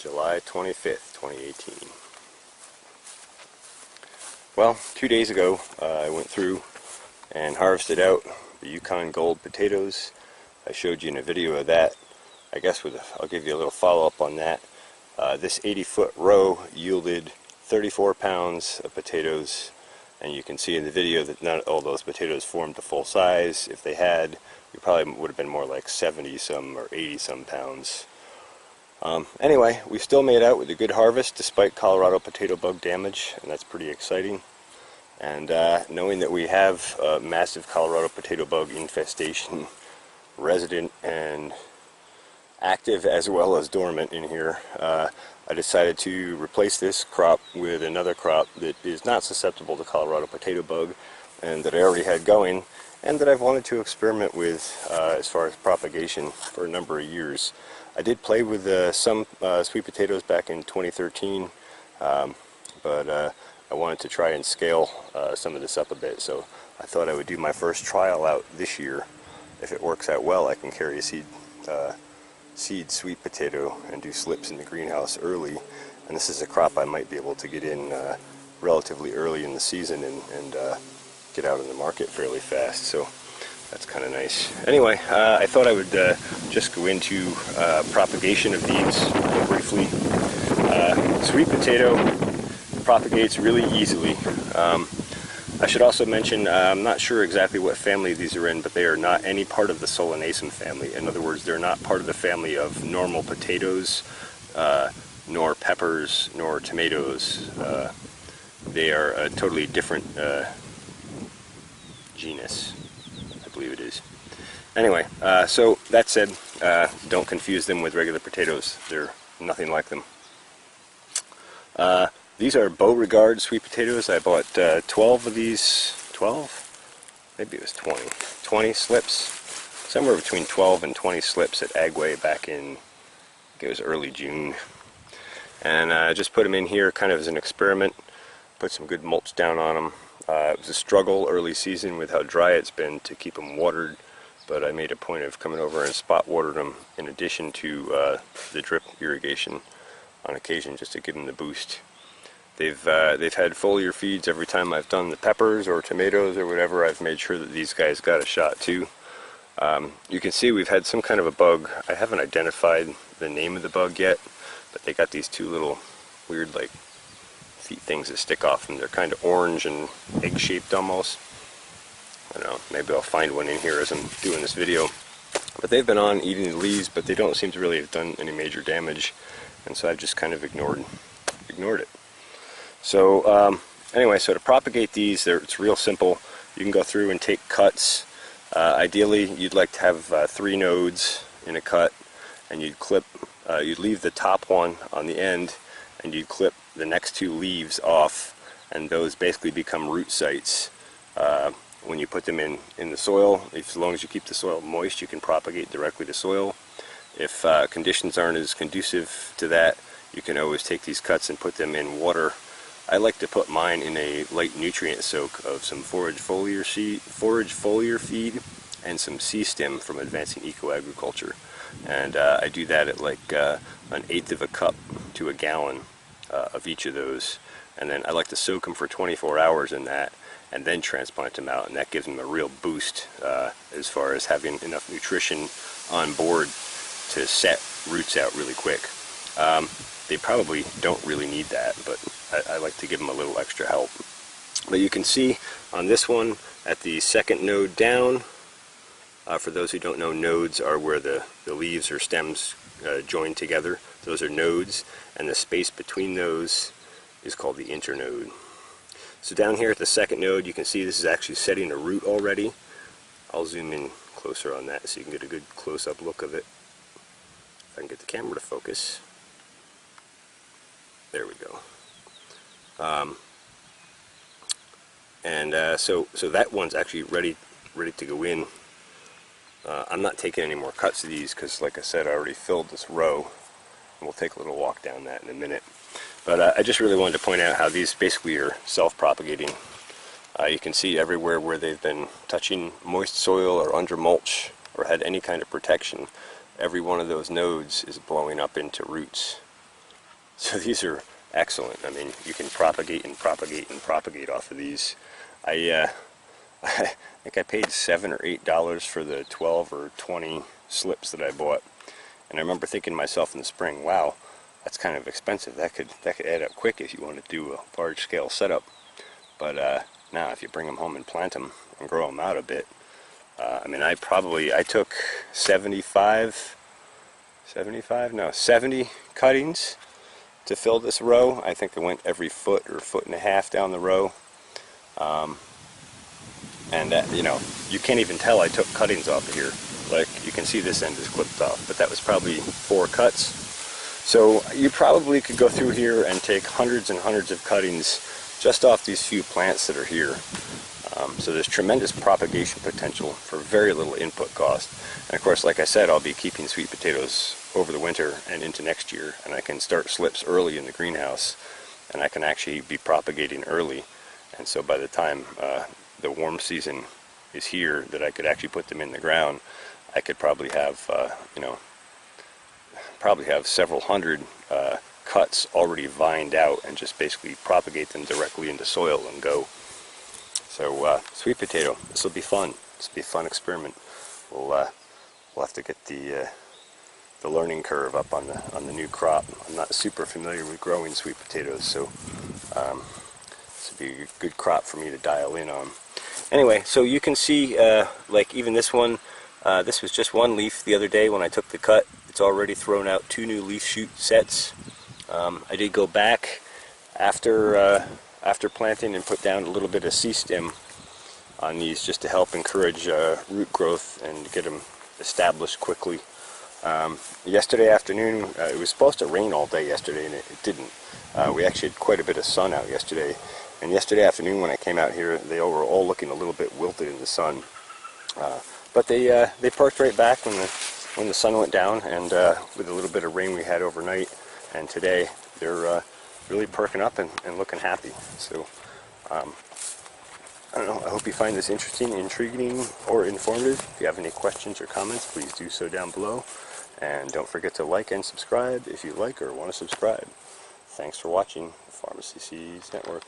July 25th, 2018. Well, 2 days ago I went through and harvested out the Yukon Gold potatoes. I showed you in a video of that. I guess I'll give you a little follow-up on that. This 80-foot row yielded 34 pounds of potatoes, and you can see in the video that not all those potatoes formed to full size. If they had, you probably would have been more like 70-some or 80-some pounds. Anyway, we still made out with a good harvest despite Colorado potato bug damage, and that's pretty exciting. And knowing that we have a massive Colorado potato bug infestation, resident and active as well as dormant in here, I decided to replace this crop with another crop that is not susceptible to Colorado potato bug and that I already had going and that I've wanted to experiment with as far as propagation for a number of years. I did play with some sweet potatoes back in 2013, but I wanted to try and scale some of this up a bit, so I thought I would do my first trial out this year. If it works out well, I can carry a seed sweet potato and do slips in the greenhouse early, and this is a crop I might be able to get in relatively early in the season and get out in the market fairly fast, so that's kind of nice. Anyway, I thought I would just go into propagation of these briefly. Sweet potato propagates really easily. I should also mention, I'm not sure exactly what family these are in, but they are not any part of the Solanacea family. In other words, they're not part of the family of normal potatoes, nor peppers, nor tomatoes. They are a totally different genus, I believe it is. Anyway, so that said, don't confuse them with regular potatoes. They're nothing like them. These are Beauregard sweet potatoes. I bought 12 of these, 12? Maybe it was 20. 20 slips. Somewhere between 12 and 20 slips at Agway back in, I think it was early June. And I just put them in here kind of as an experiment. Put some good mulch down on them. It was a struggle early season with how dry it's been to keep them watered, but I made a point of coming over and spot watered them in addition to the drip irrigation on occasion, just to give them the boost. They've had foliar feeds every time I've done the peppers or tomatoes or whatever. I've made sure that these guys got a shot too. You can see we've had some kind of a bug. I haven't identified the name of the bug yet, but they got these two little weird like feet things that stick off them. They're kind of orange and egg-shaped almost. I don't know, maybe I'll find one in here as I'm doing this video. But they've been on eating the leaves, but they don't seem to really have done any major damage, and so I've just kind of ignored it. So anyway, so to propagate these, it's real simple. You can go through and take cuts. Ideally, you'd like to have 3 nodes in a cut, and you'd leave the top one on the end, and you'd clip the next 2 leaves off, and those basically become root sites. When you put them in the soil, as long as you keep the soil moist, you can propagate directly to soil. If conditions aren't as conducive to that, you can always take these cuts and put them in water. I like to put mine in a light nutrient soak of some forage foliar feed and some C-stem from Advancing Eco-Agriculture. And I do that at like 1/8 of a cup to a gallon of each of those. And then I like to soak them for 24 hours in that and then transplant them out, and that gives them a real boost as far as having enough nutrition on board to set roots out really quick. They probably don't really need that, but I like to give them a little extra help. But you can see on this one, at the second node down, for those who don't know, nodes are where the leaves or stems join together. Those are nodes, and the space between those is called the internode. So down here at the second node, you can see this is actually setting a root already. I'll zoom in closer on that so you can get a good close-up look of it. If I can get the camera to focus. There we go. So that one's actually ready to go in. I'm not taking any more cuts of these because, like I said, I already filled this row. And we'll take a little walk down that in a minute. But I just really wanted to point out how these basically are self-propagating. You can see everywhere where they've been touching moist soil or under mulch or had any kind of protection, every one of those nodes is blowing up into roots. So these are excellent. I mean, you can propagate and propagate and propagate off of these. I think I paid $7 or $8 for the 12 or 20 slips that I bought, and I remember thinking to myself in the spring, wow, that's kind of expensive. That could add up quick if you want to do a large scale setup. But now if you bring them home and plant them and grow them out a bit, I mean, I took 70 cuttings to fill this row. I think I went every foot or foot and a half down the row. You know, you can't even tell I took cuttings off of here. Like, you can see this end is clipped off, but that was probably 4 cuts. So you probably could go through here and take hundreds and hundreds of cuttings just off these few plants that are here. So there's tremendous propagation potential for very little input cost. And of course, like I said, I'll be keeping sweet potatoes over the winter and into next year, and I can start slips early in the greenhouse, and I can actually be propagating early. And so by the time the warm season is here, that I could actually put them in the ground, I could probably have, you know, several hundred cuts already vined out, and just basically propagate them directly into soil and go. So sweet potato, this will be fun. This will be a fun experiment. We'll have to get the learning curve up on the new crop. I'm not super familiar with growing sweet potatoes, so this would be a good crop for me to dial in on. Anyway, so you can see, like even this one, this was just one leaf the other day when I took the cut. It's already thrown out 2 new leaf shoot sets. I did go back after planting and put down a little bit of C-stem on these just to help encourage root growth and get them established quickly. Yesterday afternoon, it was supposed to rain all day yesterday, and it didn't. We actually had quite a bit of sun out yesterday, and yesterday afternoon when I came out here, they were all looking a little bit wilted in the sun. But they perked right back when the sun went down, and with a little bit of rain we had overnight and today, they're really perking up and looking happy. So I don't know, I hope you find this interesting, intriguing, or informative. If you have any questions or comments, please do so down below. And don't forget to like and subscribe if you like or want to subscribe. Thanks for watching the Pharmacy Seeds Network.